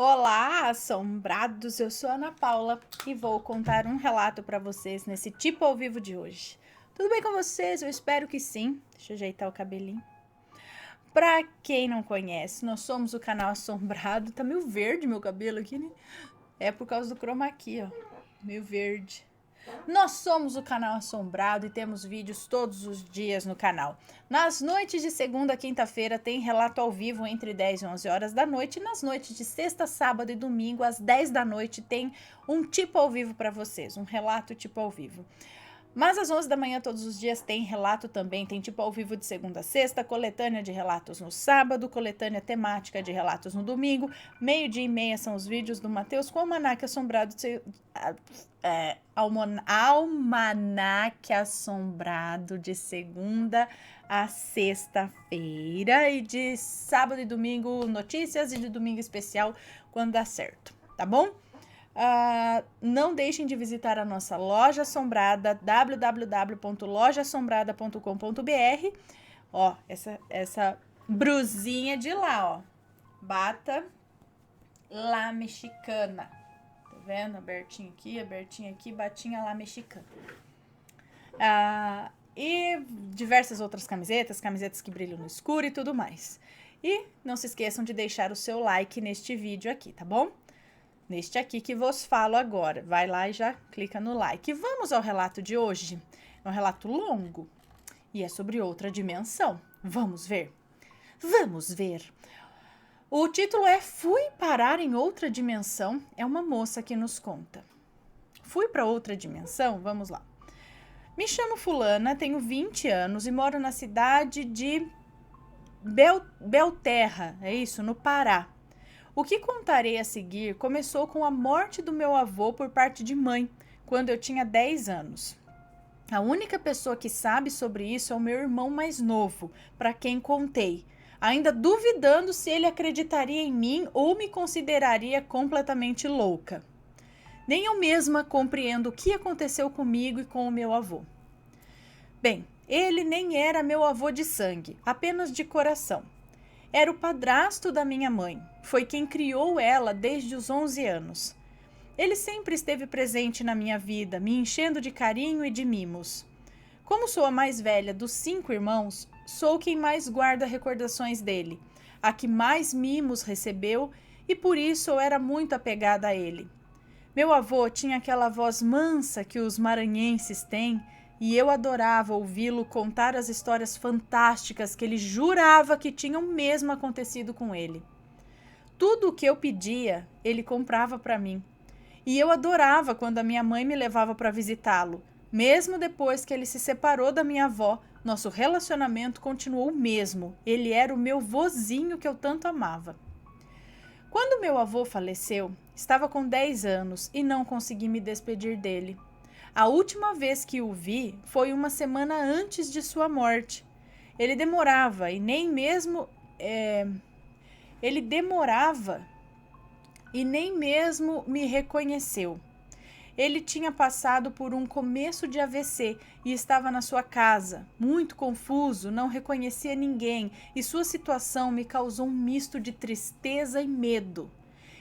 Olá, assombrados! Eu sou a Ana Paula e vou contar um relato para vocês nesse tipo ao vivo de hoje. Tudo bem com vocês? Eu espero que sim. Deixa eu ajeitar o cabelinho. Pra quem não conhece, nós somos o canal Assombrado. Tá meio verde meu cabelo aqui, né? É por causa do chroma key, ó. Meio verde. Nós somos o canal Assombrado e temos vídeos todos os dias no canal. Nas noites de segunda a quinta-feira tem relato ao vivo entre 10 e 11 horas da noite. E nas noites de sexta, sábado e domingo, às 10 da noite, tem um tipo ao vivo para vocês, um relato tipo ao vivo. Mas às 11 da manhã todos os dias tem relato também, tem tipo ao vivo de segunda a sexta, coletânea de relatos no sábado, coletânea temática de relatos no domingo, 12:30 são os vídeos do Matheus com o Almanaque Assombrado, Almanaque Assombrado de segunda a sexta-feira e de sábado e domingo notícias e de domingo especial quando dá certo, tá bom? Não deixem de visitar a nossa loja assombrada, www.lojaassombrada.com.br. Ó, essa brusinha de lá, ó, bata lá mexicana, tá vendo? Abertinho aqui, batinha lá mexicana. E diversas outras camisetas que brilham no escuro e tudo mais. E não se esqueçam de deixar o seu like neste vídeo aqui, tá bom? Neste aqui que vos falo agora. Vai lá e já clica no like. Vamos ao relato de hoje. É um relato longo e é sobre outra dimensão. Vamos ver? Vamos ver. O título é Fui parar em outra dimensão. É uma moça que nos conta. Fui para outra dimensão? Vamos lá. Me chamo Fulana, tenho 20 anos e moro na cidade de Belterra, é isso, no Pará. O que contarei a seguir começou com a morte do meu avô por parte de mãe, quando eu tinha 10 anos. A única pessoa que sabe sobre isso é o meu irmão mais novo, para quem contei, ainda duvidando se ele acreditaria em mim ou me consideraria completamente louca. Nem eu mesma compreendo o que aconteceu comigo e com o meu avô. Bem, ele nem era meu avô de sangue, apenas de coração. Era o padrasto da minha mãe. Foi quem criou ela desde os 11 anos. Ele sempre esteve presente na minha vida, me enchendo de carinho e de mimos. Como sou a mais velha dos 5 irmãos, sou quem mais guarda recordações dele, a que mais mimos recebeu e por isso eu era muito apegada a ele. Meu avô tinha aquela voz mansa que os maranhenses têm, e eu adorava ouvi-lo contar as histórias fantásticas que ele jurava que tinham mesmo acontecido com ele. Tudo o que eu pedia, ele comprava para mim. E eu adorava quando a minha mãe me levava para visitá-lo. Mesmo depois que ele se separou da minha avó, nosso relacionamento continuou o mesmo. Ele era o meu vozinho que eu tanto amava. Quando meu avô faleceu, estava com 10 anos e não consegui me despedir dele. A última vez que o vi foi uma semana antes de sua morte. Ele demorava e nem mesmo me reconheceu. Ele tinha passado por um começo de AVC e estava na sua casa, muito confuso, não reconhecia ninguém e sua situação me causou um misto de tristeza e medo.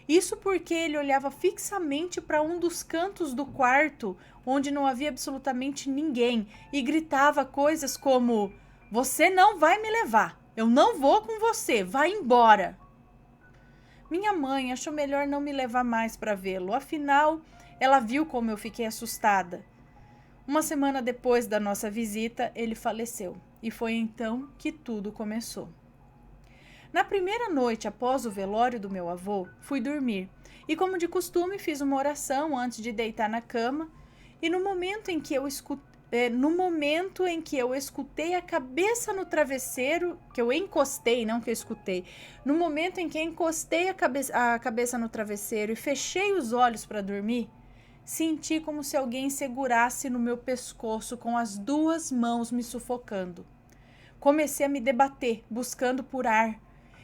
Isso porque ele olhava fixamente para um dos cantos do quarto, onde não havia absolutamente ninguém, e gritava coisas como: "Você não vai me levar, eu não vou com você, vai embora." Minha mãe achou melhor não me levar mais para vê-lo, afinal, ela viu como eu fiquei assustada. Uma semana depois da nossa visita, ele faleceu, e foi então que tudo começou. Na primeira noite após o velório do meu avô, fui dormir e, como de costume, fiz uma oração antes de deitar na cama e no momento em que eu escutei a cabeça no travesseiro, que eu encostei, não que eu escutei, no momento em que encostei a cabeça no travesseiro e fechei os olhos para dormir, senti como se alguém segurasse no meu pescoço com as 2 mãos me sufocando. Comecei a me debater, buscando por ar.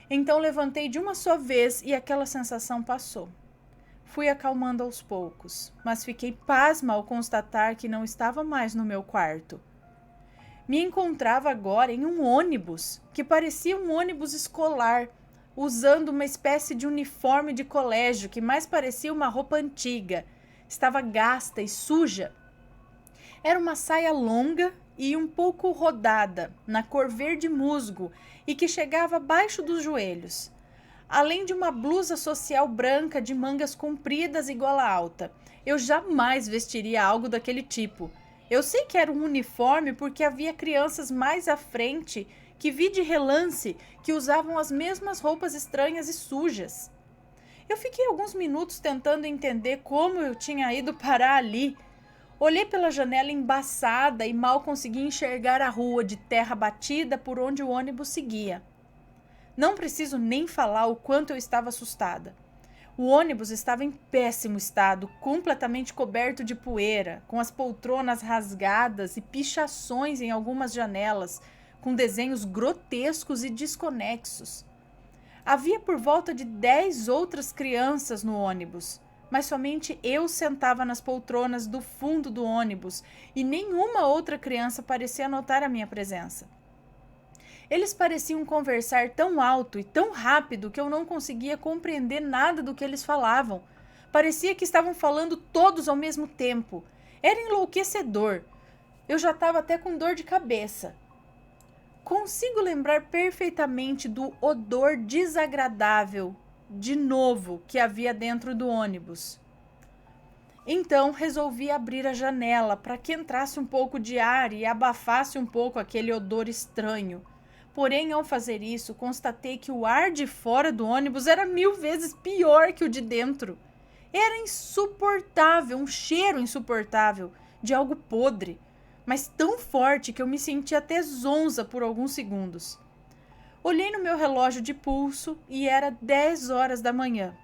Então levantei de uma só vez e aquela sensação passou. Fui acalmando aos poucos, mas fiquei pasma ao constatar que não estava mais no meu quarto. Me encontrava agora em um ônibus, que parecia um ônibus escolar, usando uma espécie de uniforme de colégio que mais parecia uma roupa antiga. Estava gasta e suja. Era uma saia longa e um pouco rodada, na cor verde musgo e que chegava abaixo dos joelhos. Além de uma blusa social branca de mangas compridas e gola alta. Eu jamais vestiria algo daquele tipo. Eu sei que era um uniforme porque havia crianças mais à frente que vi de relance que usavam as mesmas roupas estranhas e sujas. Eu fiquei alguns minutos tentando entender como eu tinha ido parar ali. Olhei pela janela embaçada e mal consegui enxergar a rua de terra batida por onde o ônibus seguia. Não preciso nem falar o quanto eu estava assustada. O ônibus estava em péssimo estado, completamente coberto de poeira, com as poltronas rasgadas e pichações em algumas janelas, com desenhos grotescos e desconexos. Havia por volta de 10 outras crianças no ônibus, mas somente eu sentava nas poltronas do fundo do ônibus e nenhuma outra criança parecia notar a minha presença. Eles pareciam conversar tão alto e tão rápido que eu não conseguia compreender nada do que eles falavam. Parecia que estavam falando todos ao mesmo tempo. Era enlouquecedor. Eu já estava até com dor de cabeça. Consigo lembrar perfeitamente do odor desagradável, de novo, que havia dentro do ônibus. Então resolvi abrir a janela para que entrasse um pouco de ar e abafasse um pouco aquele odor estranho. Porém, ao fazer isso, constatei que o ar de fora do ônibus era 1000 vezes pior que o de dentro. Era insuportável, um cheiro insuportável, de algo podre, mas tão forte que eu me senti até zonza por alguns segundos. Olhei no meu relógio de pulso e era 10 horas da manhã.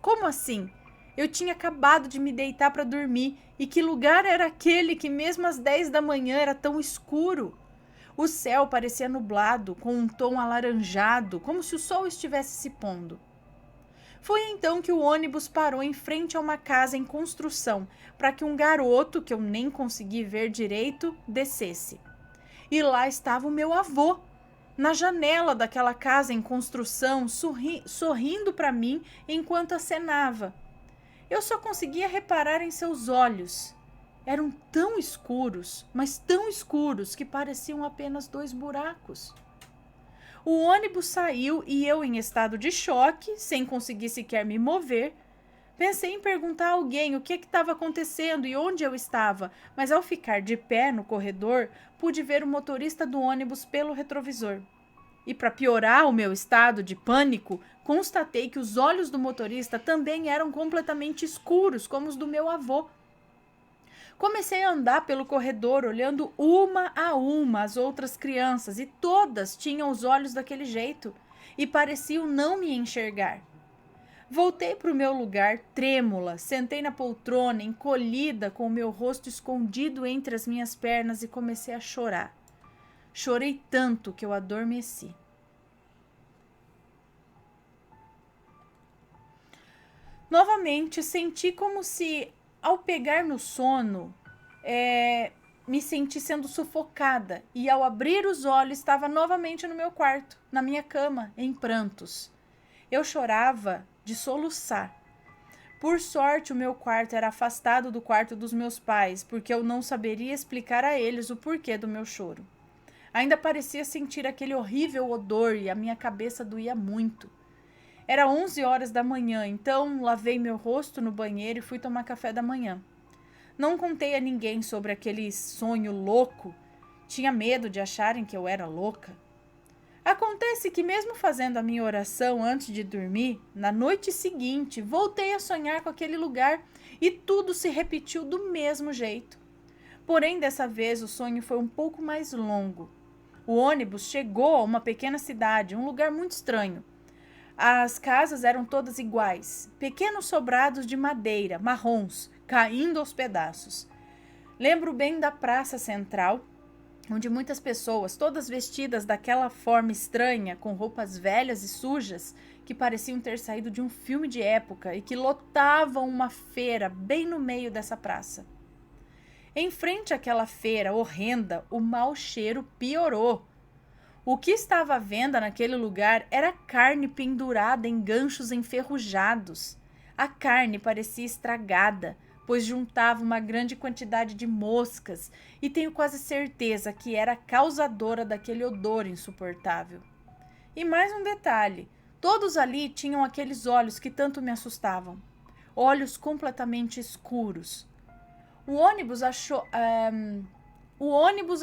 Como assim? Eu tinha acabado de me deitar para dormir e que lugar era aquele que mesmo às 10 da manhã era tão escuro? O céu parecia nublado, com um tom alaranjado, como se o sol estivesse se pondo. Foi então que o ônibus parou em frente a uma casa em construção, para que um garoto, que eu nem consegui ver direito, descesse. E lá estava o meu avô, na janela daquela casa em construção, sorrindo para mim enquanto acenava. Eu só conseguia reparar em seus olhos. Eram tão escuros, mas tão escuros que pareciam apenas 2 buracos. O ônibus saiu e eu, em estado de choque, sem conseguir sequer me mover, pensei em perguntar a alguém o que estava acontecendo e onde eu estava, mas ao ficar de pé no corredor, pude ver o motorista do ônibus pelo retrovisor. E para piorar o meu estado de pânico, constatei que os olhos do motorista também eram completamente escuros, como os do meu avô. Comecei a andar pelo corredor, olhando uma a uma as outras crianças, e todas tinham os olhos daquele jeito e pareciam não me enxergar. Voltei para o meu lugar, trêmula, sentei na poltrona, encolhida, com o meu rosto escondido entre as minhas pernas e comecei a chorar. Chorei tanto que eu adormeci. Novamente, senti como se, ao pegar no sono, me senti sendo sufocada e ao abrir os olhos estava novamente no meu quarto, na minha cama, em prantos. Eu chorava de soluçar. Por sorte, o meu quarto era afastado do quarto dos meus pais, porque eu não saberia explicar a eles o porquê do meu choro. Ainda parecia sentir aquele horrível odor e a minha cabeça doía muito. Era 11 horas da manhã, então lavei meu rosto no banheiro e fui tomar café da manhã. Não contei a ninguém sobre aquele sonho louco. Tinha medo de acharem que eu era louca. Acontece que mesmo fazendo a minha oração antes de dormir, na noite seguinte, voltei a sonhar com aquele lugar e tudo se repetiu do mesmo jeito. Porém, dessa vez o sonho foi um pouco mais longo. O ônibus chegou a uma pequena cidade, um lugar muito estranho. As casas eram todas iguais, pequenos sobrados de madeira, marrons, caindo aos pedaços. Lembro bem da praça central, onde muitas pessoas, todas vestidas daquela forma estranha, com roupas velhas e sujas, que pareciam ter saído de um filme de época e que lotavam uma feira bem no meio dessa praça. Em frente àquela feira horrenda, o mau cheiro piorou. O que estava à venda naquele lugar era carne pendurada em ganchos enferrujados. A carne parecia estragada, pois juntava uma grande quantidade de moscas, e tenho quase certeza que era a causadora daquele odor insuportável. E mais um detalhe: todos ali tinham aqueles olhos que tanto me assustavam. Olhos completamente escuros. O ônibus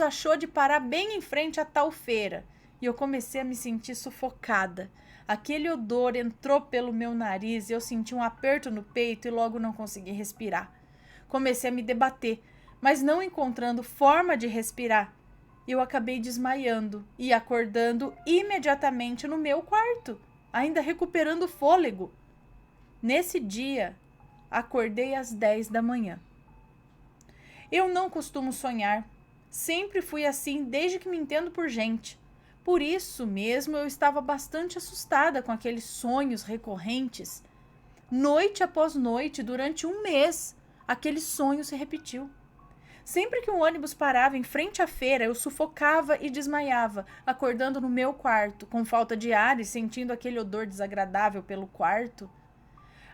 achou de parar bem em frente à tal feira e eu comecei a me sentir sufocada. Aquele odor entrou pelo meu nariz e eu senti um aperto no peito e logo não consegui respirar. Comecei a me debater, mas não encontrando forma de respirar. Eu acabei desmaiando e acordando imediatamente no meu quarto, ainda recuperando o fôlego. Nesse dia, acordei às 10 da manhã. Eu não costumo sonhar. Sempre fui assim desde que me entendo por gente. Por isso mesmo eu estava bastante assustada com aqueles sonhos recorrentes. Noite após noite, durante um mês, aquele sonho se repetiu. Sempre que um ônibus parava em frente à feira, eu sufocava e desmaiava, acordando no meu quarto, com falta de ar e sentindo aquele odor desagradável pelo quarto.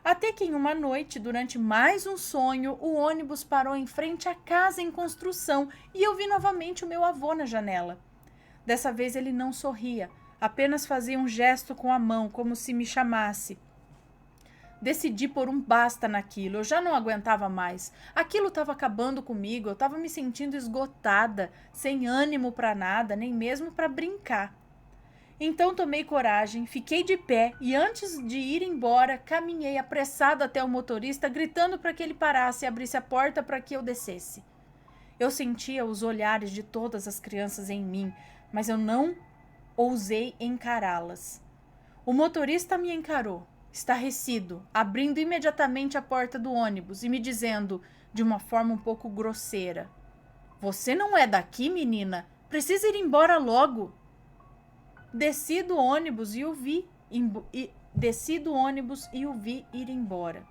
Até que em uma noite, durante mais um sonho, o ônibus parou em frente à casa em construção e eu vi novamente o meu avô na janela. Dessa vez ele não sorria, apenas fazia um gesto com a mão, como se me chamasse. Decidi pôr um basta naquilo, eu já não aguentava mais. Aquilo estava acabando comigo, eu estava me sentindo esgotada, sem ânimo para nada, nem mesmo para brincar. Então tomei coragem, fiquei de pé e antes de ir embora, caminhei apressado até o motorista, gritando para que ele parasse e abrisse a porta para que eu descesse. Eu sentia os olhares de todas as crianças em mim, mas eu não ousei encará-las. O motorista me encarou, estarrecido, abrindo imediatamente a porta do ônibus e me dizendo, de uma forma um pouco grosseira: "Você não é daqui, menina? Precisa ir embora logo." Desci do ônibus e o vi ir embora.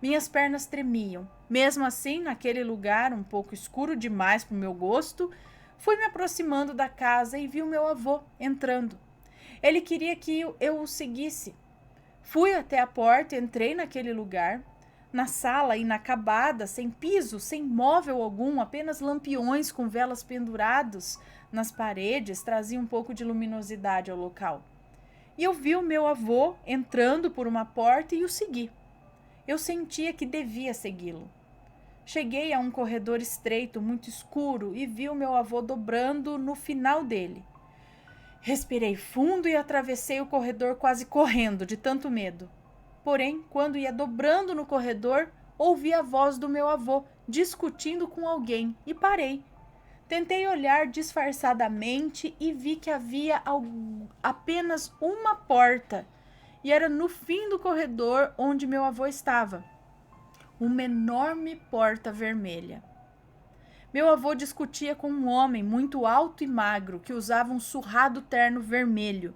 Minhas pernas tremiam. Mesmo assim, naquele lugar um pouco escuro demais para o meu gosto, fui me aproximando da casa e vi o meu avô entrando. Ele queria que eu o seguisse. Fui até a porta, entrei naquele lugar. Na sala inacabada, sem piso, sem móvel algum, apenas lampiões com velas pendurados nas paredes traziam um pouco de luminosidade ao local. E eu vi o meu avô entrando por uma porta e o segui. Eu sentia que devia segui-lo. Cheguei a um corredor estreito, muito escuro, e vi o meu avô dobrando no final dele. Respirei fundo e atravessei o corredor quase correndo, de tanto medo. Porém, quando ia dobrando no corredor, ouvi a voz do meu avô discutindo com alguém e parei. Tentei olhar disfarçadamente e vi que havia apenas uma porta, e era no fim do corredor onde meu avô estava. Uma enorme porta vermelha. Meu avô discutia com um homem muito alto e magro que usava um surrado terno vermelho.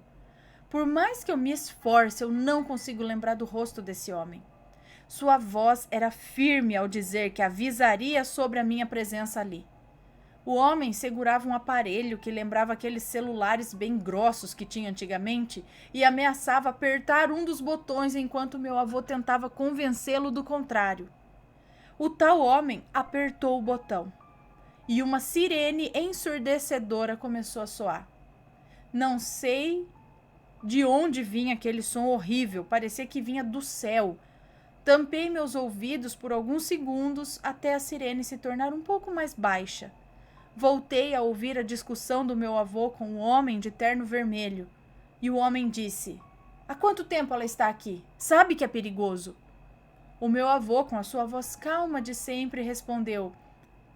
Por mais que eu me esforce, eu não consigo lembrar do rosto desse homem. Sua voz era firme ao dizer que avisaria sobre a minha presença ali. O homem segurava um aparelho que lembrava aqueles celulares bem grossos que tinha antigamente e ameaçava apertar um dos botões enquanto meu avô tentava convencê-lo do contrário. O tal homem apertou o botão e uma sirene ensurdecedora começou a soar. Não sei de onde vinha aquele som horrível, parecia que vinha do céu. Tampei meus ouvidos por alguns segundos até a sirene se tornar um pouco mais baixa. Voltei a ouvir a discussão do meu avô com um homem de terno vermelho. E o homem disse: "Há quanto tempo ela está aqui? Sabe que é perigoso?" O meu avô, com a sua voz calma de sempre, respondeu: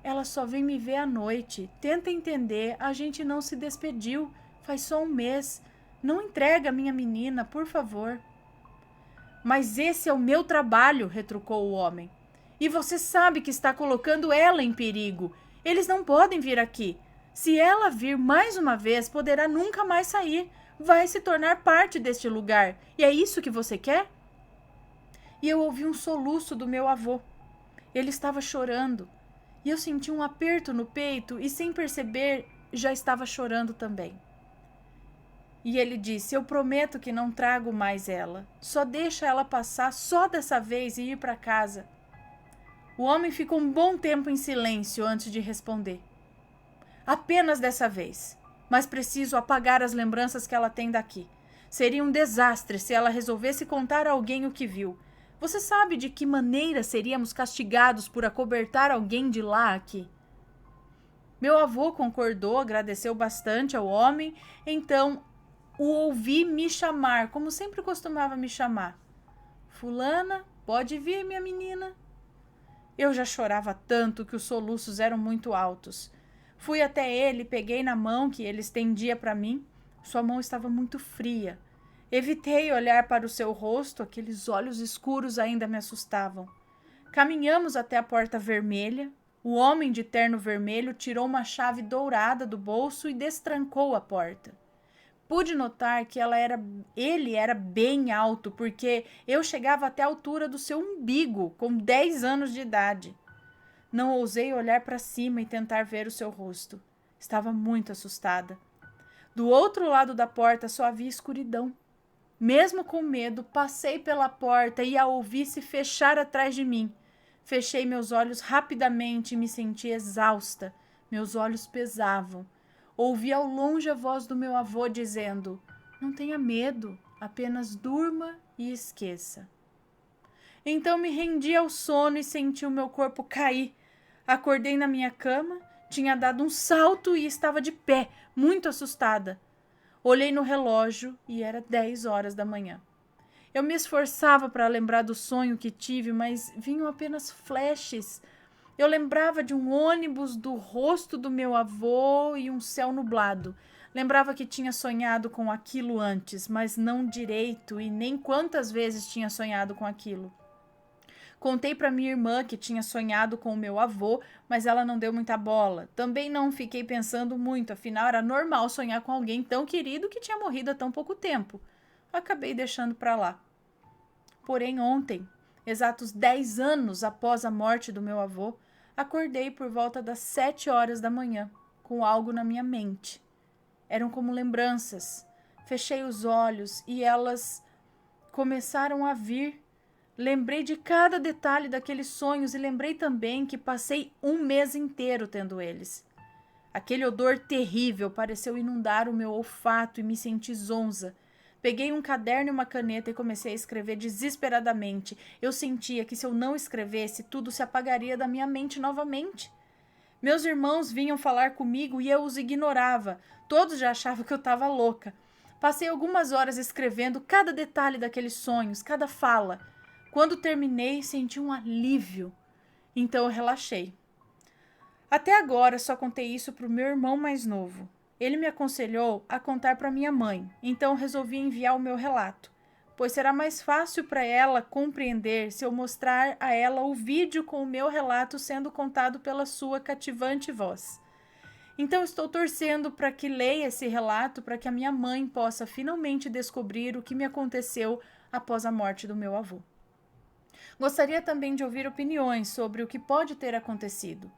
"Ela só vem me ver à noite. Tenta entender, a gente não se despediu. Faz só um mês. Não entrega a minha menina, por favor." "Mas esse é o meu trabalho", retrucou o homem. "E você sabe que está colocando ela em perigo. Eles não podem vir aqui. Se ela vir mais uma vez, poderá nunca mais sair. Vai se tornar parte deste lugar. E é isso que você quer?" E eu ouvi um soluço do meu avô. Ele estava chorando. E eu senti um aperto no peito e, sem perceber, já estava chorando também. E ele disse: eu prometo que não trago mais ela. Só deixa ela passar só dessa vez e ir para casa. O homem ficou um bom tempo em silêncio antes de responder. Apenas dessa vez. Mas preciso apagar as lembranças que ela tem daqui. Seria um desastre se ela resolvesse contar a alguém o que viu. Você sabe de que maneira seríamos castigados por acobertar alguém de lá aqui? Meu avô concordou, agradeceu bastante ao homem, então o ouvi me chamar, como sempre costumava me chamar. Fulana, pode vir, minha menina. Eu já chorava tanto que os soluços eram muito altos. Fui até ele, peguei na mão que ele estendia para mim. Sua mão estava muito fria. Evitei olhar para o seu rosto, aqueles olhos escuros ainda me assustavam. Caminhamos até a porta vermelha. O homem de terno vermelho tirou uma chave dourada do bolso e destrancou a porta. Pude notar que ele era bem alto, porque eu chegava até a altura do seu umbigo, com 10 anos de idade. Não ousei olhar para cima e tentar ver o seu rosto. Estava muito assustada. Do outro lado da porta só havia escuridão. Mesmo com medo, passei pela porta e a ouvi se fechar atrás de mim. Fechei meus olhos rapidamente e me senti exausta. Meus olhos pesavam. Ouvi ao longe a voz do meu avô dizendo: não tenha medo, apenas durma e esqueça. Então me rendi ao sono e senti o meu corpo cair. Acordei na minha cama, tinha dado um salto e estava de pé, muito assustada. Olhei no relógio e era 10 horas da manhã. Eu me esforçava para lembrar do sonho que tive, mas vinham apenas flashes. Eu lembrava de um ônibus, do rosto do meu avô e um céu nublado. Lembrava que tinha sonhado com aquilo antes, mas não direito e nem quantas vezes tinha sonhado com aquilo. Contei para minha irmã que tinha sonhado com o meu avô, mas ela não deu muita bola. Também não fiquei pensando muito, afinal era normal sonhar com alguém tão querido que tinha morrido há tão pouco tempo. Acabei deixando para lá. Porém, ontem, exatos 10 anos após a morte do meu avô, acordei por volta das 7 horas da manhã, com algo na minha mente. Eram como lembranças. Fechei os olhos e elas começaram a vir. Lembrei de cada detalhe daqueles sonhos e lembrei também que passei um mês inteiro tendo eles. Aquele odor terrível pareceu inundar o meu olfato e me senti zonza. Peguei um caderno e uma caneta e comecei a escrever desesperadamente. Eu sentia que se eu não escrevesse, tudo se apagaria da minha mente novamente. Meus irmãos vinham falar comigo e eu os ignorava. Todos já achavam que eu estava louca. Passei algumas horas escrevendo cada detalhe daqueles sonhos, cada fala. Quando terminei, senti um alívio. Então eu relaxei. Até agora só contei isso para o meu irmão mais novo. Ele me aconselhou a contar para minha mãe, então resolvi enviar o meu relato, pois será mais fácil para ela compreender se eu mostrar a ela o vídeo com o meu relato sendo contado pela sua cativante voz. Então estou torcendo para que leia esse relato para que a minha mãe possa finalmente descobrir o que me aconteceu após a morte do meu avô. Gostaria também de ouvir opiniões sobre o que pode ter acontecido.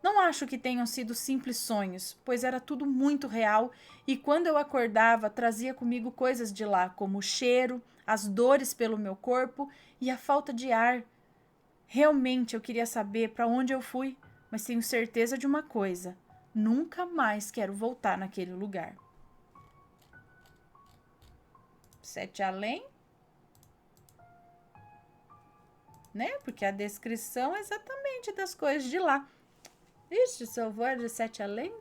Não acho que tenham sido simples sonhos, pois era tudo muito real e quando eu acordava trazia comigo coisas de lá, como o cheiro, as dores pelo meu corpo e a falta de ar. Realmente eu queria saber para onde eu fui, mas tenho certeza de uma coisa: nunca mais quero voltar naquele lugar. Sete Além? Né? Porque a descrição é exatamente das coisas de lá. Ixi, se eu vou de Sete Além?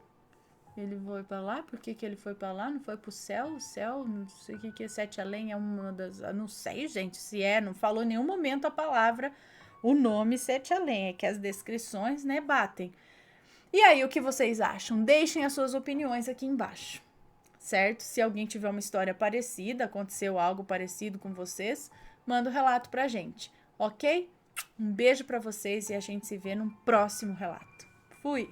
Ele foi para lá? Por que ele foi para lá? Não foi pro céu? O céu, não sei o que é Sete Além, é uma das... Não sei, gente, se é, não falou em nenhum momento a palavra, o nome Sete Além, é que as descrições, né, batem. E aí, o que vocês acham? Deixem as suas opiniões aqui embaixo, certo? Se alguém tiver uma história parecida, aconteceu algo parecido com vocês, manda um relato pra gente, ok? Um beijo pra vocês e a gente se vê num próximo relato. Fui!